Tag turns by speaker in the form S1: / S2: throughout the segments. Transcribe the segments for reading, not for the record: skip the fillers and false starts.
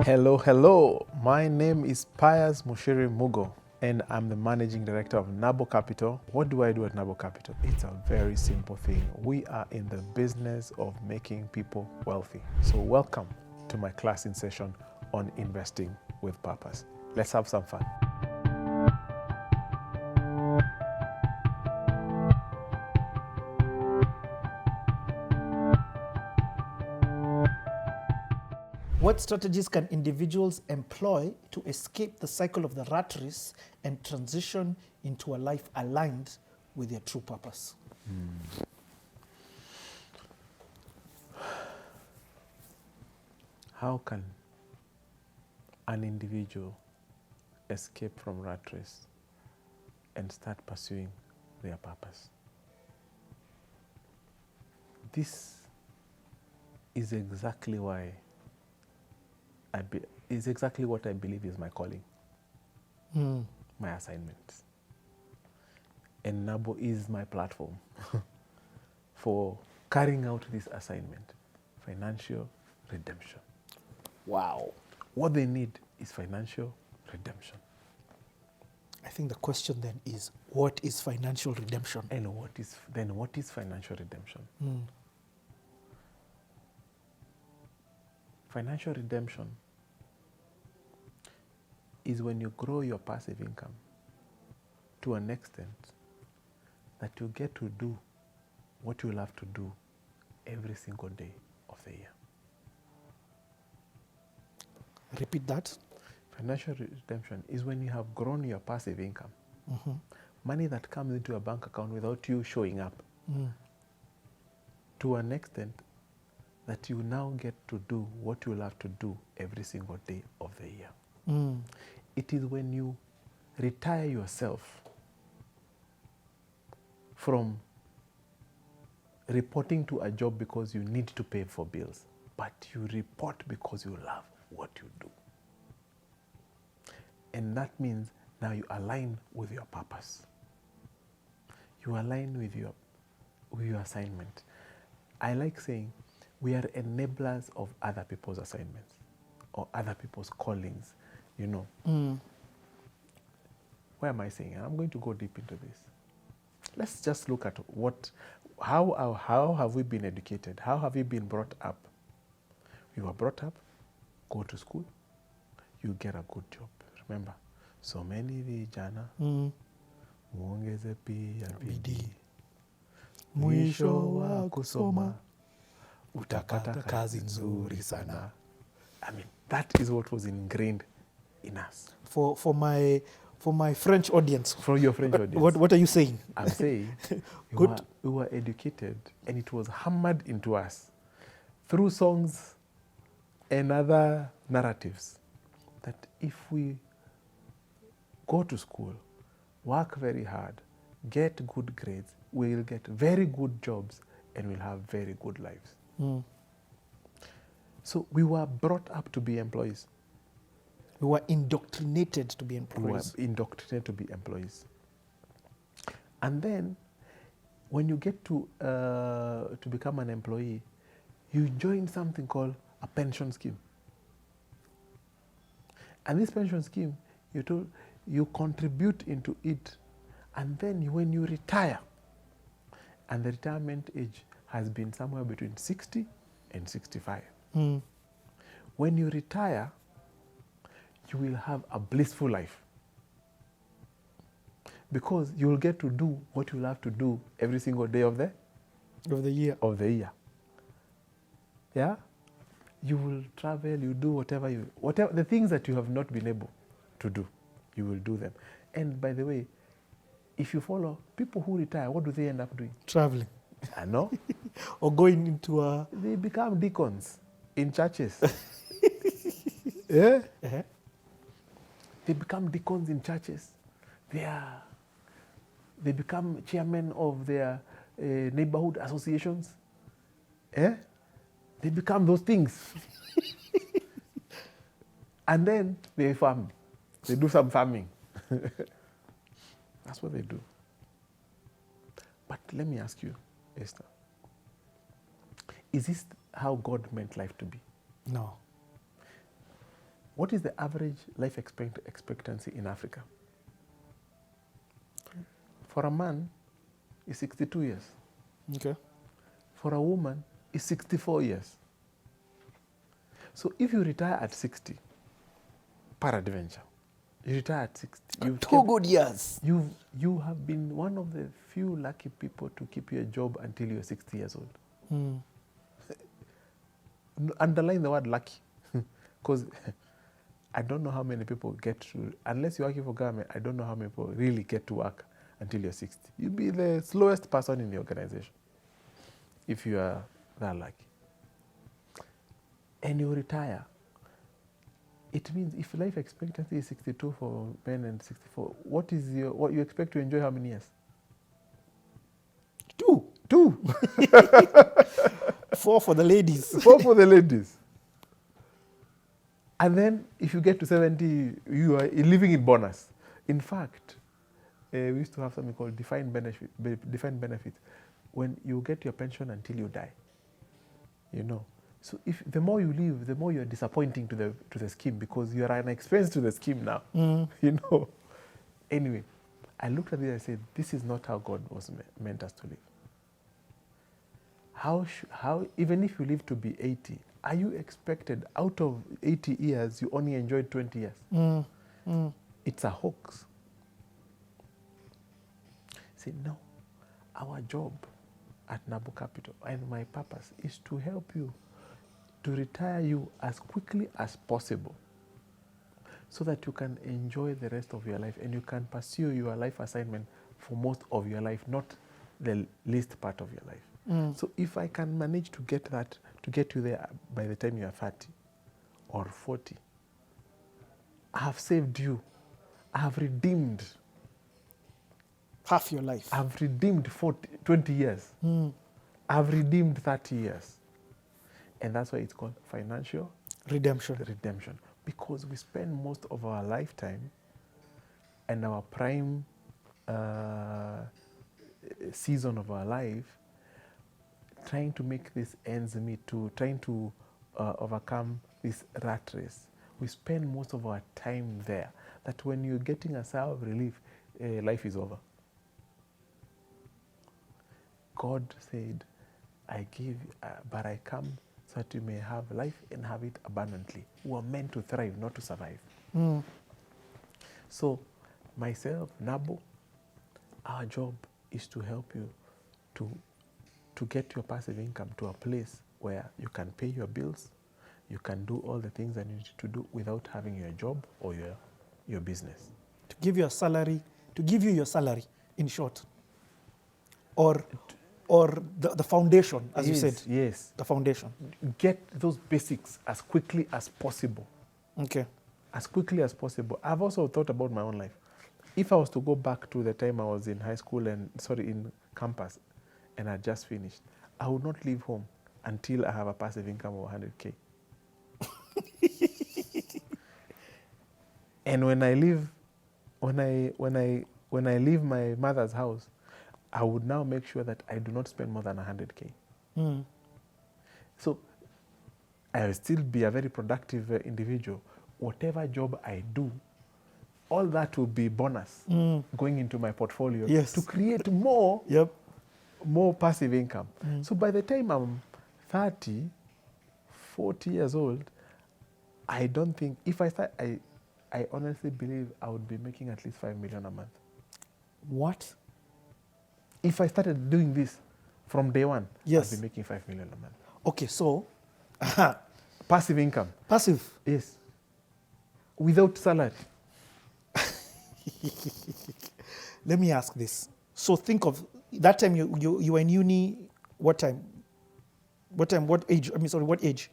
S1: Hello, hello. My name is Pius Mushiri Mugo, and I'm the managing director of Nabo Capital. What do I do at Nabo Capital? It's a very simple thing. We are in the business of making people wealthy. So welcome to my class in session on investing with purpose. Let's have some fun.
S2: What strategies can individuals employ to escape the cycle of the rat race and transition into a life aligned with their true purpose?
S1: How can an individual escape from rat race and start pursuing their purpose? This is exactly why is exactly what I believe is my calling, my assignment. And Nabo is my platform for carrying out this assignment, financial redemption.
S2: Wow.
S1: What they need is financial redemption.
S2: I think the question then is, what is financial redemption?
S1: And what is financial redemption? Financial redemption is when you grow your passive income to an extent that you get to do what you love to do every single day of the year.
S2: Repeat that.
S1: Financial redemption is when you have grown your passive income, money that comes into your bank account without you showing up, to an extent that you now get to do what you love to do every single day of the year. It is when you retire yourself from reporting to a job because you need to pay for bills, but you report because you love what you do. And that means now you align with your purpose. You align with your assignment. I like saying we are enablers of other people's assignments or other people's callings, you know. Why am I saying? I'm going to go deep into this. Let's just look at how have we been educated? How have we been brought up? We were brought up, go to school, you get a good job. Remember, so many vijana, muongeze pia bidii, mwisho wa kusoma, utapata kazi nzuri sana. I mean, that is what was ingrained in us.
S2: For my French audience.
S1: For your French audience.
S2: What are you saying?
S1: I'm saying we were educated, and it was hammered into us through songs and other narratives that if we go to school, work very hard, get good grades, we'll get very good jobs and we'll have very good lives. So we were brought up to be employees.
S2: We were indoctrinated to be employees.
S1: And then when you get to become an employee, you join something called a pension scheme. And this pension scheme, you contribute into it, and then when you retire, and the retirement age has been somewhere between 60 and 65. When you retire, you will have a blissful life because you will get to do what you love to do every single day of the year. Yeah, you will travel, you do whatever the things that you have not been able to do, you will do them. And by the way, if you follow people who retire, what do they end up doing?
S2: Traveling.
S1: I know.
S2: Or going into
S1: they become deacons in churches. Yeah. They become deacons in churches. They become chairmen of their neighborhood associations. Yeah? They become those things. And then they farm. They do some farming. That's what they do. But let me ask you, Esther, is this how God meant life to be?
S2: No.
S1: What is the average life expectancy in Africa? For a man, it's 62 years.
S2: Okay.
S1: For a woman, it's 64 years. So if you retire at 60, peradventure, you retire at 60.
S2: Two good years.
S1: You have been one of the few lucky people to keep your job until you're 60 years old.
S2: Mm.
S1: Underline the word lucky, because I don't know how many people get to, unless you're working for government, I don't know how many people really get to work until you're 60. You'll be the slowest person in the organization if you are that lucky. And you retire. It means if life expectancy is 62 for men and 64, what you expect to enjoy how many years? Two.
S2: 4 for the ladies.
S1: 4 for the ladies. And then if you get to 70, you are living in bonus. In fact, we used to have something called defined benefit. When you get your pension until you die, you know. So if the more you live, the more you're disappointing to the scheme, because you are an expense to the scheme now, you know. Anyway, I looked at it and I said, this is not how God was meant us to live. How even if you live to be 80, are you expected out of 80 years, you only enjoyed 20 years? It's a hoax. Say, no, our job at Nabo Capital and my purpose is to help you, to retire you as quickly as possible so that you can enjoy the rest of your life and you can pursue your life assignment for most of your life, not the least part of your life. So if I can manage to get you there by the time you are 30 or 40, I have saved you. I have redeemed
S2: half your life.
S1: I've redeemed 20 years. I've redeemed 30 years. And that's why it's called financial
S2: redemption.
S1: Because we spend most of our lifetime and our prime season of our life trying to make this ends meet, trying to overcome this rat race. We spend most of our time there. That when you're getting a sigh of relief, life is over. God said, I give, but I come so that you may have life and have it abundantly. We are meant to thrive, not to survive. So, myself, Nabo, our job is to help you to get your passive income to a place where you can pay your bills, you can do all the things that you need to do without having your job or your business.
S2: To give you your salary, in short. Or the foundation, as you said.
S1: Yes.
S2: The foundation.
S1: Get those basics as quickly as possible.
S2: Okay.
S1: As quickly as possible. I've also thought about my own life. If I was to go back to the time I was in high school in campus, and I just finished, I would not leave home until I have a passive income of 100K. And when I leave my mother's house, I would now make sure that I do not spend more than 100K. So I will still be a very productive individual. Whatever job I do, all that will be bonus going into my portfolio to create more passive income. So by the time I'm 30, 40 years old, I don't think, if I start, I honestly believe I would be making at least 5 million a month.
S2: What?
S1: If I started doing this from day one,
S2: I'd
S1: be making 5 million a month.
S2: Okay, so
S1: passive income.
S2: Passive?
S1: Yes. Without salary.
S2: Let me ask this. So think of that time you were in uni. What time? What age? What age?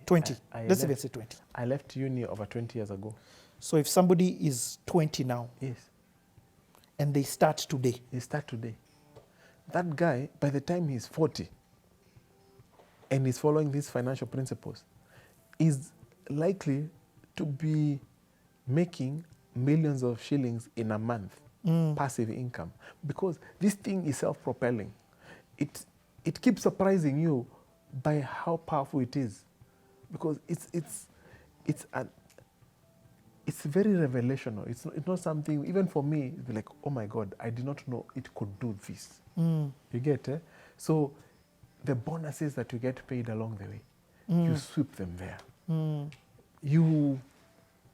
S2: 20. Let's even say 20.
S1: I left uni over 20 years ago.
S2: So if somebody is 20 now,
S1: yes,
S2: and they start today.
S1: That guy, by the time he's 40 and he's following these financial principles, is likely to be making millions of shillings in a month, passive income, because this thing is self-propelling. It keeps surprising you by how powerful it is, because it's it's very revelational. It's not something, even for me, it's like, oh my God, I did not know it could do this. You get it? So the bonuses that you get paid along the way, you sweep them there. You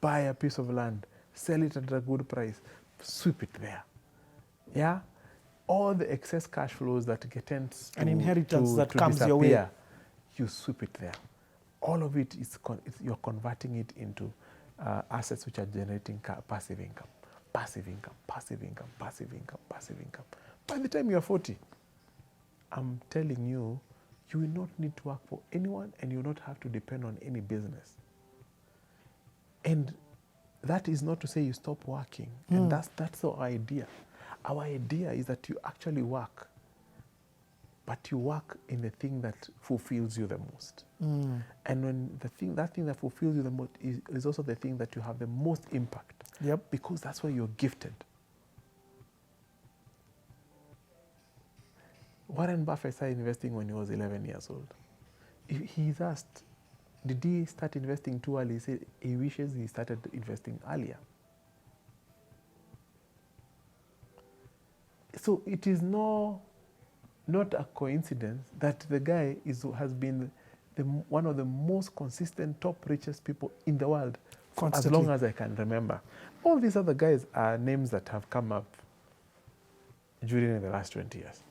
S1: buy a piece of land, sell it at a good price, sweep it there. Yeah? All the excess cash flows that tends to,
S2: an inheritance that
S1: to
S2: comes your way.
S1: You sweep it there. All of it is you're converting it into assets which are generating passive income, passive income, passive income, passive income, passive income. By the time you're 40, I'm telling you, you will not need to work for anyone and you will not have to depend on any business. And that is not to say you stop working. And that's our idea. Our idea is that you actually work, but you work in the thing that fulfills you the most. And when that thing that fulfills you the most is also the thing that you have the most impact.
S2: Yep.
S1: Because that's where you're gifted. Warren Buffett started investing when he was 11 years old. He's asked, did he start investing too early? He said he wishes he started investing earlier. So it is not a coincidence that the guy has been one of the most consistent, top richest people in the world for as long as I can remember. All these other guys are names that have come up during the last 20 years.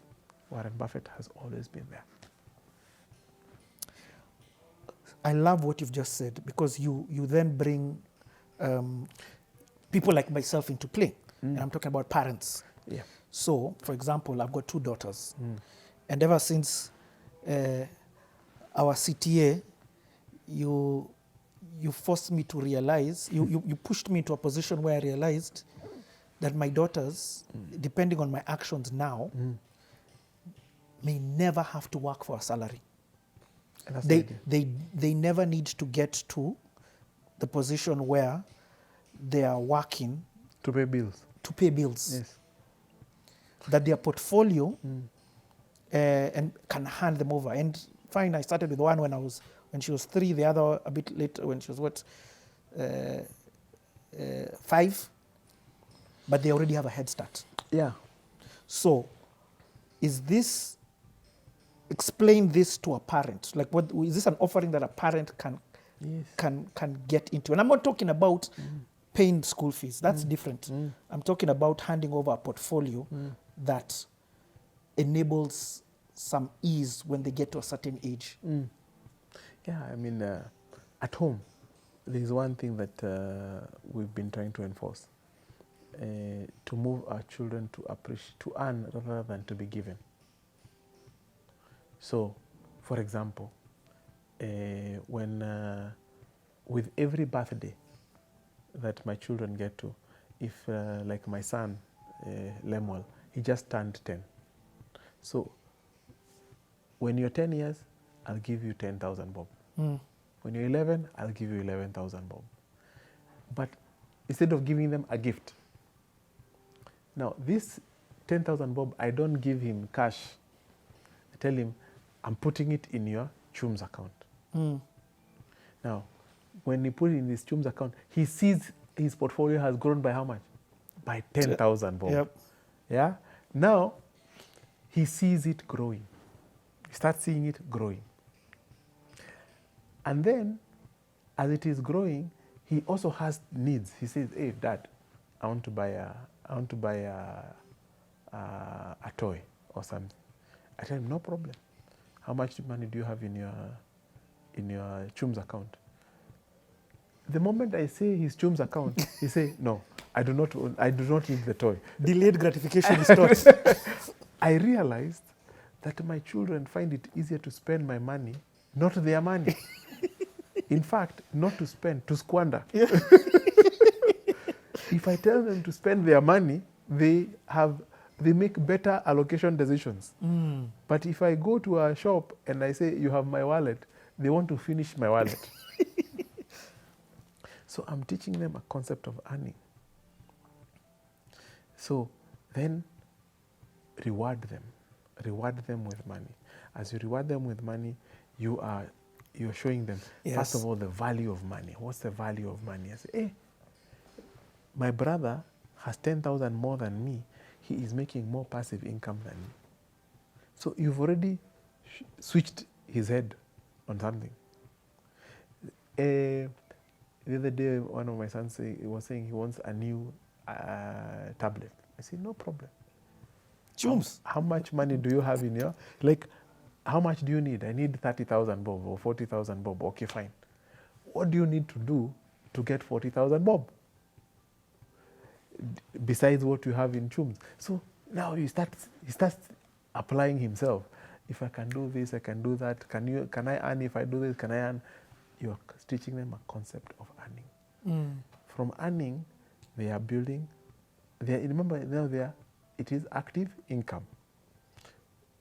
S1: Warren Buffett has always been there.
S2: I love what you've just said, because you then bring people like myself into play. And I'm talking about parents.
S1: Yeah.
S2: So, for example, I've got 2 daughters. And ever since our CTA, you forced me to realize, you pushed me into a position where I realized that my daughters, depending on my actions now, may never have to work for a salary. They never need to get to the position where they are working
S1: to pay bills.
S2: Yes. That their portfolio and can hand them over. And fine, I started with one when she was 3, the other a bit later when she was 5, but they already have a head start.
S1: Yeah.
S2: So, explain this to a parent. Like, what is this an offering that a parent can get into? And I'm not talking about paying school fees. That's different. I'm talking about handing over a portfolio that enables some ease when they get to a certain age.
S1: Yeah, I mean, at home, there's one thing that we've been trying to enforce. To move our children to earn rather than to be given. So, for example, with every birthday that my children get to, if like my son, Lemuel, he just turned 10. So, when you're 10 years, I'll give you 10,000 bob. When you're 11, I'll give you 11,000 bob. But instead of giving them a gift, now this 10,000 bob, I don't give him cash. I tell him, I'm putting it in your Chum's account. Now, when he put it in his Chum's account, he sees his portfolio has grown by how much? By 10,000 bob.
S2: Yep.
S1: Yeah? Now, he sees it growing. He starts seeing it growing. And then, as it is growing, he also has needs. He says, hey, Dad, I want to buy a toy or something. I tell him, no problem. How much money do you have in your Chum's account? The moment I say his Chum's account, he say, no, I do not need the toy.
S2: Delayed gratification is not.
S1: I realized that my children find it easier to spend my money, not their money. In fact, not to spend, to squander. Yeah. If I tell them to spend their money, they make better allocation decisions. But if I go to a shop and I say, you have my wallet, they want to finish my wallet. So I'm teaching them a concept of earning. So then reward them with money. As you reward them with money, you're showing them, first of all, the value of money. What's the value of money? I say, hey, my brother has 10,000 more than me. He is making more passive income than me. So you've already switched his head on something. The other day, one of my sons was saying he wants a new tablet. I said, no problem.
S2: Chums.
S1: How much money do you have in your, like, how much do you need? I need 30,000 bob or 40,000 bob. Okay, fine. What do you need to do to get 40,000 bob? Besides what you have in Chums. So now he starts applying himself. If I can do this, I can do that. Can I earn if I do this? Can I earn? You're teaching them a concept of earning. From earning, they are building. Remember, now it is active income.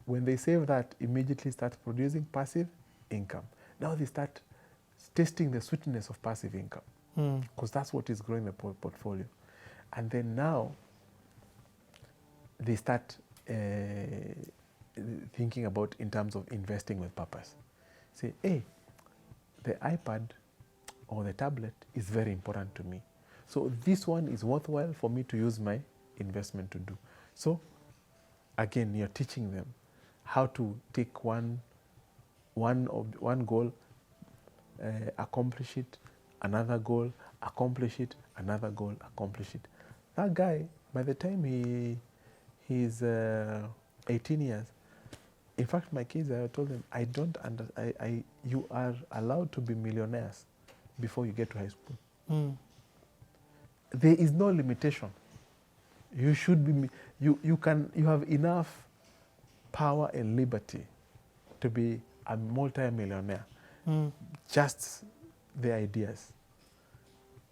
S1: When they save that, immediately start producing passive income. Now they start tasting the sweetness of passive income, because that's what is growing the portfolio. And then now they start thinking about in terms of investing with purpose. Say, hey, the iPad or the tablet is very important to me. So this one is worthwhile for me to use my investment to do. So again, you're teaching them how to take one goal, accomplish it, another goal, accomplish it, another goal, accomplish it. That guy, by the time he's 18 years, in fact, my kids, I told them, you are allowed to be millionaires before you get to high school. There is no limitation. You should be, you have enough power and liberty to be a multi-millionaire. Just the ideas.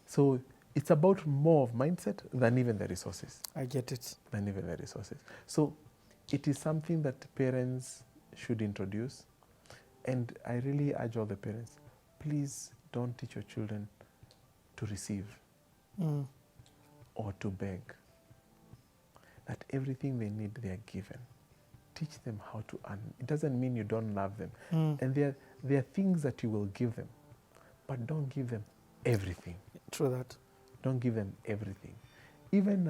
S1: So it's about more of mindset than even the resources.
S2: I get it.
S1: Than even the resources. So it is something that parents should introduce. And I really urge all the parents, please don't teach your children to receive or to beg. That everything they need, they are given. Teach them how to earn. It doesn't mean you don't love them. And there are things that you will give them, but don't give them everything.
S2: True that.
S1: Don't give them everything. Even,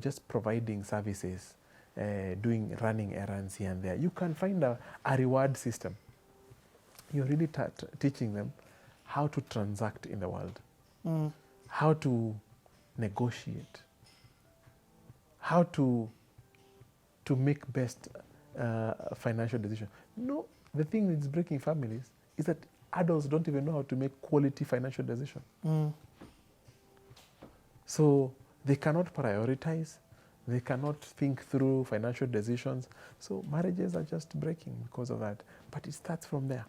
S1: just providing services, running errands here and there. You can find a reward system. You're really teaching them how to transact in the world, how to negotiate, how to make best financial decisions. No, the thing that's breaking families is that adults don't even know how to make quality financial decisions. So they cannot prioritize, they cannot think through financial decisions. So marriages are just breaking because of that. But it starts from there.